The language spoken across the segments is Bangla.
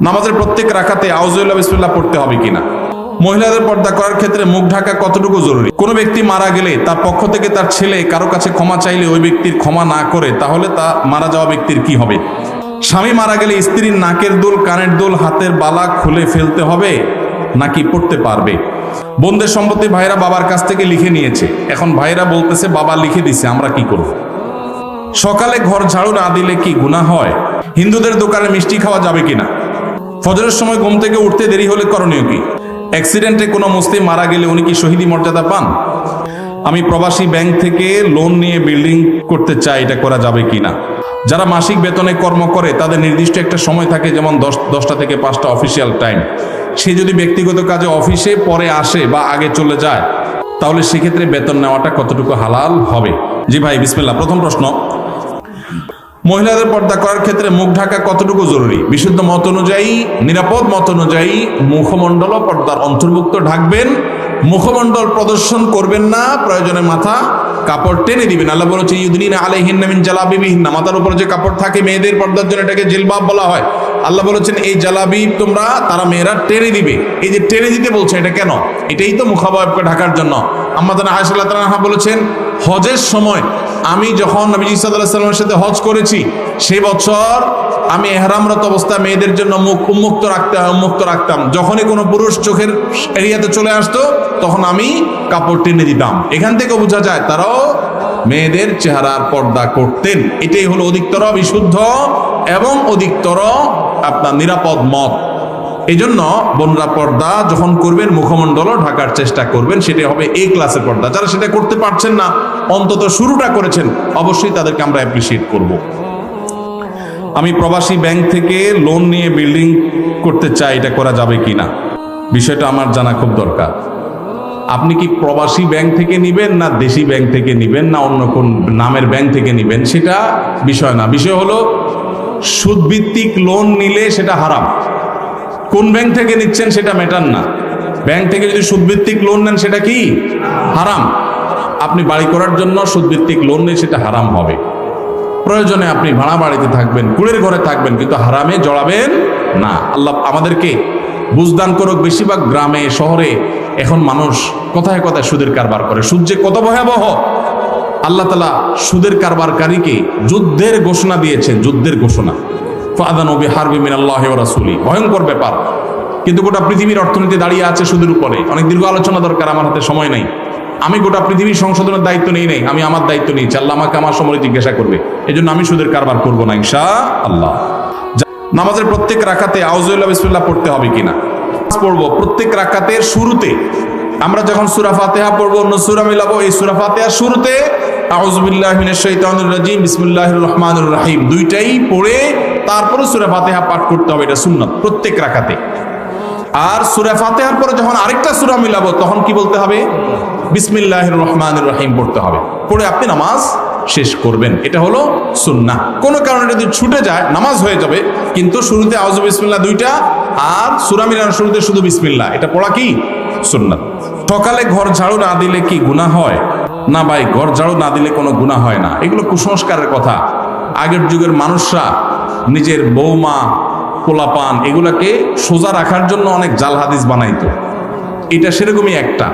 নামাজের প্রত্যেক রাকাতে আউযুবিল্লাহ বিসমিল্লাহ পড়তে হবে কিনা? মহিলাদের পর্দা করার ক্ষেত্রে মুখ ঢাকা কতটুকু জরুরি? কোনো ব্যক্তি মারা গেলে তার পক্ষ থেকে তার ছেলে কারো কাছে ক্ষমা চাইলে ওই ব্যক্তির ক্ষমা না করে, তাহলে তা মারা যাওয়া ব্যক্তির কি হবে? স্বামী মারা গেলে স্ত্রীর নাকের দুল, কানের দুল, হাতের বালা খুলে ফেলতে হবে নাকি পড়তে পারবে? বোনদের সম্পত্তি ভাইরা বাবার কাছ থেকে লিখে নিয়েছে, এখন ভাইরা বলতেছে বাবা লিখে দিছে, আমরা কি করব? সকালে ঘর ঝাড়ু না দিলে কি গুনাহ হয়? হিন্দুদের দোকানে মিষ্টি খাওয়া যাবে কিনা? ফজরের সময় ঘুম থেকে উঠতে দেরি হলে করণীয় কি? অ্যাক্সিডেন্টে কোনো মুসলিম মারা গেলে উনি কি শহীদি মর্যাদা পান? আমি প্রবাসী ব্যাংক থেকে লোন নিয়ে বিল্ডিং করতে চাই, এটা করা যাবে কিনা? যারা মাসিক বেতনে কর্ম করে তাদের নির্দিষ্ট একটা সময় থাকে, যেমন 10টা থেকে 5টা অফিসিয়াল টাইম। সে যদি ব্যক্তিগত কাজে অফিসে পরে আসে বা আগে চলে যায়, তাহলে সেক্ষেত্রে বেতন নেওয়াটা কতটুকু হালাল হবে? জি ভাই, বিসমিল্লাহ। প্রথম প্রশ্ন, মহিলাদের পর্দা করার ক্ষেত্রে মুখ ঢাকা কতটুকু জরুরি? বিশুদ্ধ মত অনুযায়ী, নিরাপদ মত অনুযায়ী মুখমণ্ডল পর্দার অন্তর্ভুক্ত ঢাকবেন, মুখমণ্ডল প্রদর্শন করবেন না, প্রয়োজনে মাথা কাপড় টেনে দিবেন। আল্লাহ বলেছে ইউদনিনা আলাইহিন্না মিন জালাবিবিহিন্না, মাথার উপরে যে কাপড় থাকে মেয়েদের পর্দার জন্য, এটাকে জিলবাব বলা হয়। আল্লাহ বলেছেন এই জালাবিব তারা মেয়েরা টেনে দিবে। এই যে টেনে দিতে বলছে, এটা কেন? এটাই তো মুখাবয়বকে ঢাকার জন্য। আম্মাজান আয়েশা রাদিয়াল্লাহু তাআলা বলেছেন, হজের সময় আমি যখন নবী সাল্লাল্লাহু আলাইহি ওয়াসাল্লামের সাথে হজ করেছি, সেই বছর আমি ইহরামরত অবস্থায় মেয়েদের জন্য মুখ উন্মুক্ত রাখতাম। যখনই কোনো পুরুষ চোখের এরিয়াতে চলে আসতো, তখন আমি কাপড় টেনে দিতাম। এখান থেকে বোঝা যায় তারাও মেয়েদের চেহারার পর্দা করতেন। এটাই হলো অধিকতর বিশুদ্ধ এবং অধিকতর আপনার নিরাপদ মত। এই জন্য বোনরা পর্দা যখন করবেন, মুখমণ্ডলও ঢাকার চেষ্টা করবেন, সেটা হবে এই ক্লাসের পর্দা। যারা সেটা করতে পারছেন না, অন্তত শুরুটা করেছেন, অবশ্যই তাদেরকে আমরা অ্যাপ্রিসিয়েট করব। আমি প্রবাসী ব্যাংক থেকে লোন নিয়ে বিল্ডিং করতে চাই, এটা করা যাবে কিনা? বিষয়টা আমার জানা খুব দরকার। আপনি কি প্রবাসী ব্যাংক থেকে নিবেন, না দেশি ব্যাংক থেকে নিবেন, না অন্য কোন নামের ব্যাংক থেকে নিবেন, সেটা বিষয় না। বিষয় হলো সুদভিত্তিক লোন নিলে সেটা হারাম। কোন ব্যাংক থেকে নিচ্ছেন সেটা ম্যাটার না। ব্যাংক থেকে যদি সুদভিত্তিক লোন নেন, সেটা কি হারাম। আপনি বাড়ি করার জন্য সুদভিত্তিক লোন নিয়ে সেটা হারাম হবে। প্রয়োজনে আপনি ভাড়া বাড়িতে থাকবেন, কুড়ের ঘরে থাকবেন, কিন্তু হারামে জড়াবেন না। আল্লাহ আমাদেরকে বুঝদান করুক। বেশিরভাগ গ্রামে শহরে এখন মানুষ কথায় কথায় সুদের কারবার করে। সুদ যে কত ভয়াবহ! আল্লাহ তাআলা সুদের কারবারকারীকে যুদ্ধের ঘোষণা দিয়েছেন, যুদ্ধের ঘোষণা। ফাআযানু বিহারবিন মিনাল্লাহি ওয়া রাসূলিহি, ভয়ঙ্কর ব্যাপার। কিন্তু গোটা পৃথিবীর অর্থনীতি দাঁড়িয়ে আছে সুদের উপরে। অনেক দীর্ঘ আলোচনা দরকার, আমার হাতে সময় নেই। আমি গোটা পৃথিবীর সংশোধনের দায়িত্ব নেই নাই, আমি আমার দায়িত্ব নিয়েছি। আল্লাহ আমাকে আমার সময় জিজ্ঞাসা করবে, এজন্য আমি সুদের কারবার করবো না ইনশাআল্লাহ। নামাজের প্রত্যেক রাকাতে আউযুবিল্লাহ বিসমিল্লাহ পড়তে হবে কিনা? পড়বো প্রত্যেক রাকাতের শুরুতে। আমরা যখন সূরা ফাতিহা পড়বো, অন্য সূরা মিলাবো, এই সূরা ফাতিহার শুরুতে আউযুবিল্লাহি মিনাশ শাইতানির রাজিম, বিসমিল্লাহির রহমানির রহিম দুইটাই পড়ে তারপরে সূরা ফাতিহা পাঠ করতে হবে। এটা সুন্নাত প্রত্যেক রাকাতে। আর সূরা ফাতিহার পরে যখন আরেকটা সূরা মিলাবো, তখন কি বলতে হবে? বিসমিল্লাহির রহমানির রহিম পড়তে হবে। পড়ে আপনি নামাজ শেষ করবেন। এটা হলো সুন্নাহ। কোনো কারণে যদি ছুটে যায়, নামাজ হয়ে যাবে, কিন্তু শুরুতে আউযু বিসমিল্লাহ দুইটা, আর সূরা মিলানোর শুরুতে শুধু বিসমিল্লাহ, এটা পড়া কি সুন্নাত। সকালে ঘর ঝাড়ু না দিলে কি গুনাহ হয়? না ভাই, ঘর ঝাড়ু না দিলে কোনো গুনাহ হয় না। এগুলো কুসংস্কারের কথা। আগের যুগের মানুষরা নিজের বৌমা, পোলাপান এগুলাকে সোজা রাখার জন্য অনেক জাল হাদিস বানাইতো। এটা সেরকমই একটা।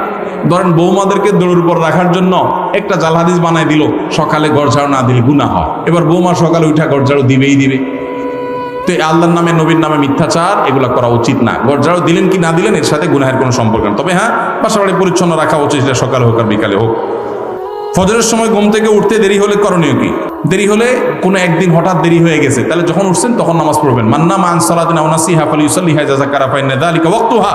ধরেন বৌমাদেরকে দড়ির উপর রাখার জন্য একটা জাল হাদিস বানাই দিল, সকালে ঘর ঝাড়ু না দিলে গুনাহ হয়। এবার বৌমা সকালে উঠা ঘর ঝাড়ু দিবেই দিবে। তো আল্লাহর নামে, নবীর নামে মিথ্যাচার, এগুলা করা উচিত না। ঘর ঝাড়ু দিলেন কি না দিলেন, এর সাথে গুনাহের কোনো সম্পর্ক না। তবে হ্যাঁ, বাসাবাড়ি পরিচ্ছন্ন রাখা উচিত, সেটা সকালে হোক আর বিকালে হোক। ফজরের সময় ঘুম থেকে উঠতে দেরি হলে করণীয় কি? দেরি হলে কোনো একদিন হঠাৎ দেরি হয়ে গেছে, তাহলে যখন উঠছেন তখন নামাজ পড়বেন। মান্নামা আন সালাতিন আও নাসিহা ফালিউসাল্লিহা যাযাকারা ফাইন্না যালিকা ওয়াক্তুহা।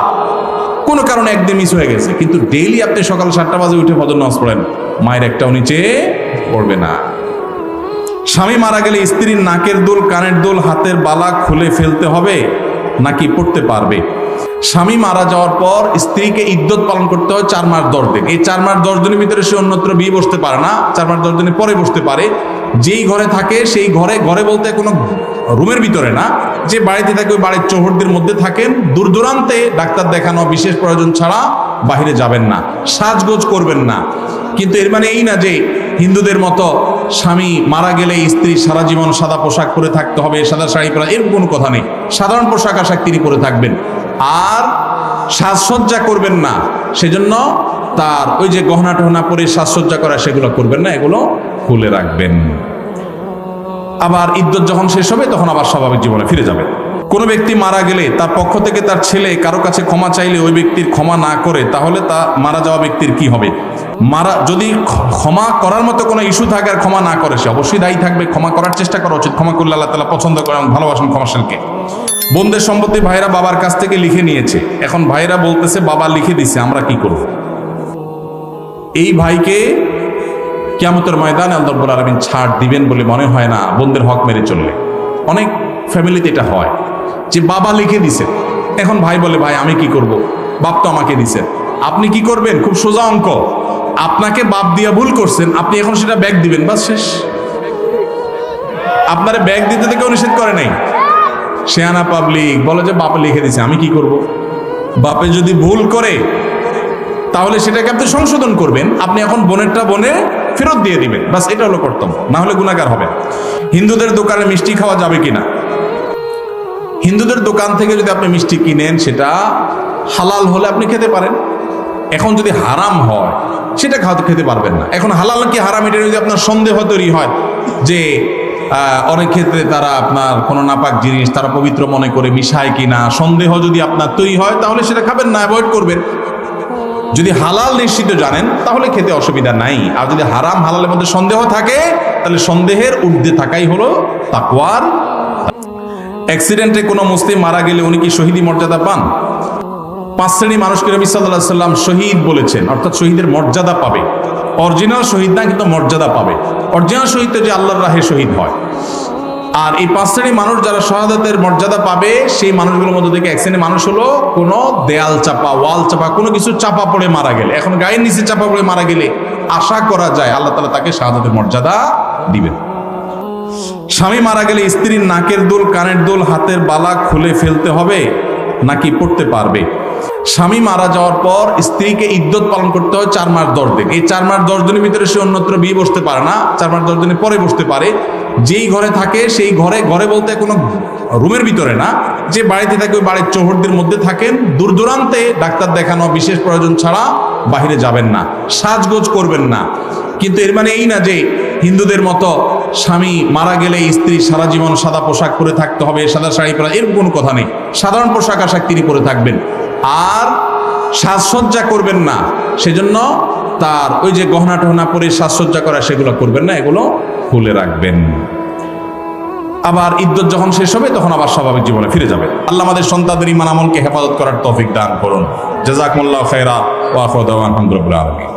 কোনো কারণে একদিন মিস হয়ে গেছে, কিন্তু ডেইলি আপনি সকাল 7টা বাজে উঠে ফজর নামাজ পড়েন, মায়ের একটাও নিচে পড়বে না। স্বামী মারা গেলে স্ত্রীর নাকের দুল, কানের দুল, হাতের বালা খুলে ফেলতে হবে নাকি পড়তে পারবে? স্বামী মারা যাওয়ার পর স্ত্রীকে ইদ্যত পালন করতে হয় 4 মাস 10 দিন। এই 4 মাস 10 দিনের ভিতরে সে অন্যত্র বিয়ে বসতে পারে না, 4 মাস 10 দিনের পরে বসতে পারে। যেই ঘরে থাকে সেই ঘরে, ঘরে বলতে কোনো রুমের ভিতরে না, যে বাড়িতে থাকে ওই বাড়ির চৌহদ্দির মধ্যে থাকেন। দূর দূরান্তে ডাক্তার দেখানো বিশেষ প্রয়োজন ছাড়া বাহিরে যাবেন না, সাজগোজ করবেন না। কিন্তু এর মানে এই না যে হিন্দুদের মতো স্বামী মারা গেলে স্ত্রী সারা জীবন সাদা পোশাক পরে থাকতে হবে, সাদা শাড়ি পরা, এর কোনো কথা নেই। সাধারণ পোশাক আশাক তিনি পরে থাকবেন, আর সাজসজ্জা করবেন না। সেজন্য তার ওই যে গহনা টহনা পরে সাজসজ্জা করা সেগুলো করবেন না, এগুলো খুলে রাখবেন। আবার ইদ্যত যখন শেষ হবে তখন আবার স্বাভাবিক জীবনে ফিরে যাবে। কোনো ব্যক্তি মারা গেলে তার পক্ষ থেকে তার ছেলে কারো কাছে ক্ষমা চাইলে ওই ব্যক্তির ক্ষমা না করে, তাহলে তা মারা যাওয়া ব্যক্তির কি হবে? যদি ক্ষমা করার মতো কোনো ইস্যু থাকে আর ক্ষমা না করে, সে অবশ্যই দায়ী থাকবে। ক্ষমা করার চেষ্টা করা উচিত। ক্ষমা করলে আল্লাহ তাআলা পছন্দ করেন, ভালোবাসেন ক্ষমাশীলকে। বোনদের সম্পত্তি ভাইরা বাবার কাছ থেকে লিখে নিয়েছে, এখন ভাইরা বলতেছে বাবা লিখে দিছে, আমরা কি করব? এই ভাইকে কিয়ামতের ময়দানে আল্লাহ রাব্বুল আলামিন ছাড় দিবেন বলে মনে হয় না, বোনদের হক মেরে চললে। অনেক ফ্যামিলিতে এটা হয় যে বাবা লিখে দিছে, এখন ভাই বলে ভাই আমি কি করব, বাপ তো আমাকে দিছেন। আপনি কি করবেন? খুব সোজা অঙ্ক, আপনাকে বাপ দিয়া ভুল করছেন, আপনি এখন সেটা ব্যাগ দিবেন, বাস শেষ। আপনারে ব্যাগ দিতে তো কেউ নিষেধ করে নাই। শেয়ানা পাবলিক বলে যে বাপে লিখে দিছে, আমি কি করব? বাপে যদি ভুল করে তাহলে সেটাকে আপনি সংশোধন করবেন, আপনি এখন বোনেরটা বোনে ফেরত দিয়ে দিবেন, বাস এটা হলো কর্তব্য, না হলে গুনাহগার হবে। হিন্দুদের দোকানে মিষ্টি খাওয়া যাবে কিনা? হিন্দুদের দোকান থেকে যদি আপনি মিষ্টি কিনেন, সেটা হালাল হলে আপনি খেতে পারেন। এখন যদি হারাম হয় সেটা খেতে পারবেন না। এখন হালাল কি হারাম এটা যদি আপনার সন্দেহ তৈরি হয় যে অনেক ক্ষেত্রে তারা আপনার কোনো নাপাক জিনিস তারা পবিত্র মনে করে মিশায় কিনা, সন্দেহ যদি আপনার তৈরি হয় তাহলে সেটা খাবেন না, অ্যাভয়েড করবেন। যদি হালাল নিশ্চিত জানেন তাহলে খেতে অসুবিধা নাই। আর যদি হারাম হালালের মধ্যে সন্দেহ থাকে তাহলে সন্দেহের ঊর্ধ্বে থাকাই হলো তাকওয়ার। অ্যাক্সিডেন্টে কোনো মুসলিম মারা গেলে উনি কি শহীদি মর্যাদা পান? 5 শ্রেণী মানুষকে নবী সাল্লাল্লাহু আলাইহি সাল্লাম শহীদ বলেছেন, অর্থাৎ শহীদের মর্যাদা পাবে। অরিজিনাল শহীদ না, কিন্তু মর্যাদা পাবে। অরিজিনাল শহীদ তো যে আল্লাহর রাহে শহীদ হয়। আর এই 5 শ্রেণী মানুষ যারা শাহাদাতের মর্যাদা পাবে, সেই মানুষগুলোর মধ্যে থেকে এক শ্রেণী মানুষ হলো কোনো দেয়াল চাপা, ওয়াল চাপা, কোনো কিছু চাপা পড়ে মারা গেলে। এখন গায়ের নিচে চাপা পড়ে মারা গেলে আশা করা যায় আল্লাহ তাআলা তাকে শাহাদাতের মর্যাদা দিবেন। স্বামী মারা গেলে স্ত্রীর নাকের দুল, কানের দুল, হাতের বালা খুলে ফেলতে হবে নাকি পড়তে পারবে? স্বামী মারা যাওয়ার পর স্ত্রীকে ইদ্যত পালন করতে হয় 4 মাস 10 দিন। এই 4 মাস 10 দিনের ভিতরে সে অন্যত্র বিয়ে বসতে পারে না, 4 মাস 10 দিনের পরে বসতে পারে। যেই ঘরে থাকে সেই ঘরে বলতে কোনো রুমের ভিতরে না, যে বাড়িতে থাকে ওই বাড়ির চৌহদ্দির মধ্যে থাকেন। দূর দূরান্তে ডাক্তার দেখানো বিশেষ প্রয়োজন ছাড়া বাহিরে যাবেন না, সাজগোজ করবেন না। কিন্তু এর মানে এই না যে হিন্দুদের মতো স্বামী মারা গেলে স্ত্রী সারা জীবন সাদা পোশাক পরে থাকতে হবে, সাদা শাড়ি পরা, এর কোনো কথা নেই। সাধারণ পোশাক আশাক তিনি পরে থাকবেন, আর সাজসজ্জা করবেন না। সেজন্য তার ওই যে গহনা টহনা পরে সাজসজ্জা করা সেগুলো করবেন না, এগুলো খুলে রাখবেন। আবার ইদ্যত যখন শেষ হবে তখন আবার স্বাভাবিক জীবনে ফিরে যাবে। আল্লাহ আমাদের সন্তানদের ঈমান আমলকে হেফাজত করার তৌফিক দান করুন। জাযাকুমুল্লাহু খায়রা ওয়া আখিরু দাওয়ানা আলহামদুলিল্লাহি রাব্বিল আলামিন।